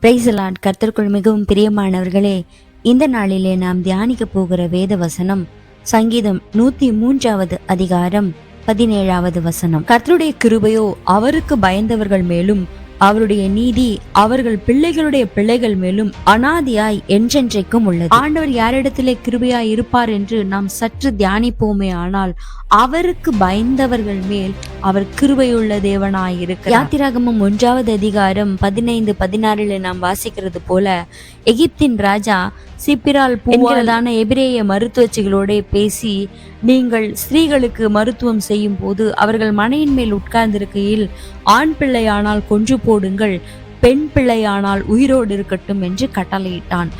Praise the Lord. கர்த்தருக்குள் மிகவும் பிரியமானவர்களே, இந்த நாளிலே நாம் தியானிக்க போகிற வேத வசனம் சங்கீதம் 103வது அதிகாரம் 17வது வசனம். கர்த்தருடைய கிருபையோ அவருக்கு பயந்தவர்கள் மேலும், அவருடைய நீதி அவர்கள் பிள்ளைகளுடைய பிள்ளைகள் மேலும் அனாதியாய் என்றென்றைக்கும் உள்ளது. ஆண்டவர் யாரிடத்திலே கிருபையாய் இருப்பார் என்று நாம் சற்று தியானிப்போமே. ஆனால் அவருக்கு பயந்தவர்கள் மேல் அவர் கிருபையுள்ள தேவனாய் இருக்கிறார். யாத்திராகமம் 1வது அதிகாரம் 15-16 நாம் வாசிக்கிறது போல, எகிப்தின் ராஜா சிப்பிரால் என்கிறதான எபிரேய மருத்துவச்சிகளோட பேசி, நீங்கள் ஸ்திரீகளுக்கு மருத்துவம் செய்யும் போது அவர்கள் மனையின் மேல் உட்கார்ந்திருக்கையில் ஆண் பிள்ளையானால் கொன்று போடுங்கள், பெண் பிள்ளையானால் உயிரோடு இருக்கட்டும் என்று கட்டளையிட்டான்.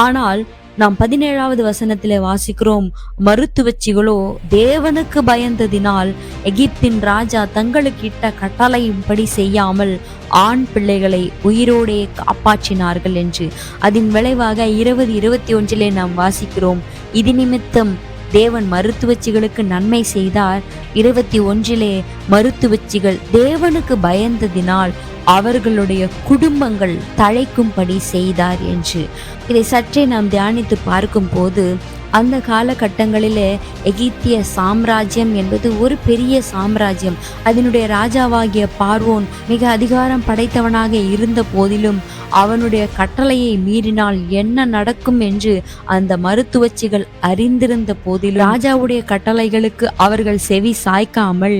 ஆனால் நாம் 17வது வசனத்திலே வாசிக்கிறோம், மருத்துவச்சிகளோ தேவனுக்கு பயந்ததினால் எகிப்தின் ராஜா தங்களுக்கு இட்ட கட்டளையின்படி செய்யாமல் ஆண் பிள்ளைகளை உயிரோடே காப்பாற்றினார்கள் என்று. அதன் விளைவாக 20-21 நாம் வாசிக்கிறோம், இது நிமித்தம் தேவன் மருத்துவச்சிகளுக்கு நன்மை செய்தார். 21 மருத்துவச்சிகள் தேவனுக்கு பயந்ததினால் அவர்களுடைய குடும்பங்கள் தழைக்கும்படி செய்தார் என்று. இதை சற்றே நாம் தியானித்து பார்க்கும் போது, அந்த காலகட்டங்களிலே எகிப்திய சாம்ராஜ்யம் என்பது ஒரு பெரிய சாம்ராஜ்யம். அதனுடைய ராஜாவாகிய பார்வோன் மிக அதிகாரம் படைத்தவனாக இருந்த போதிலும் அவனுடைய கட்டளையை மீறினால் என்ன நடக்கும் என்று அந்த மருத்துவச்சிகள் அறிந்திருந்த போதிலும் ராஜாவுடைய கட்டளைகளுக்கு அவர்கள் செவி சாய்க்காமல்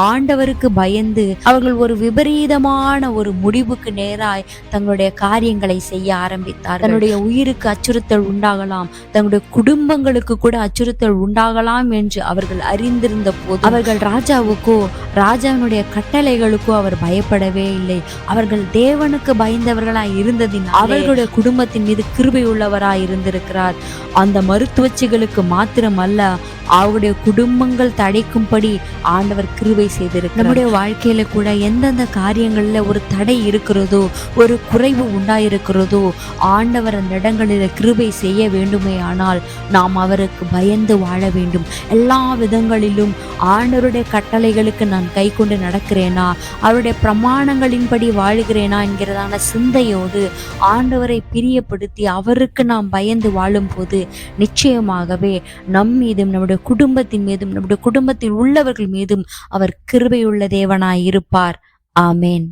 ஆண்டவருக்கு பயந்து அவர்கள் ஒரு விபரீதமான ஒரு முடிவுக்கு நேராய் தங்களுடைய காரியங்களை செய்ய ஆரம்பித்தார். தன்னுடைய உயிருக்கு அச்சுறுத்தல் உண்டாகலாம், தங்களுடைய குடும்பங்களுக்கு கூட அச்சுறுத்தல் உண்டாகலாம் என்று அவர்கள் அறிந்திருந்த போது அவர்கள் ராஜாவுக்கோ ராஜாவினுடைய கட்டளைகளுக்கோ அவர் பயப்படவே இல்லை. அவர்கள் தேவனுக்கு பயந்தவர்களாய் இருந்ததின் அவர்களுடைய குடும்பத்தின் மீது கிருபை உள்ளவராய் இருந்திருக்கிறார். அந்த மருத்துவச்சிகளுக்கு மாத்திரமல்ல, அவருடைய குடும்பங்கள் தடைக்கும்படி ஆண்டவர் கிருபை செய்திருக்கிறார். நம்முடைய வாழ்க்கையில கூட எந்தெந்த காரியங்கள்ல ஒரு தடை இருக்கிறதோ, ஒரு குறைவு உண்டாயிருக்கிறதோ, ஆண்டவர் அந்த இடங்களில் கிருபை செய்ய வேண்டுமே. ஆனால் நாம் அவருக்கு பயந்து வாழ வேண்டும். எல்லா விதங்களிலும் ஆண்டவருடைய கட்டளைகளுக்கு நான் கை கொண்டு நடக்கிறேனா, அவருடைய பிரமாணங்களின்படி வாழ்கிறேனா என்கிறதான சிந்தையோடு ஆண்டவரை பிரியப்படுத்தி அவருக்கு நாம் பயந்து வாழும் போது நிச்சயமாகவே நம் மீதும் நம்முடைய குடும்பத்தின் மீதும் நம்முடைய குடும்பத்தில் உள்ளவர்கள் மீதும் அவர் கிருபையுள்ள தேவனாய் இருப்பார். ஆமேன்.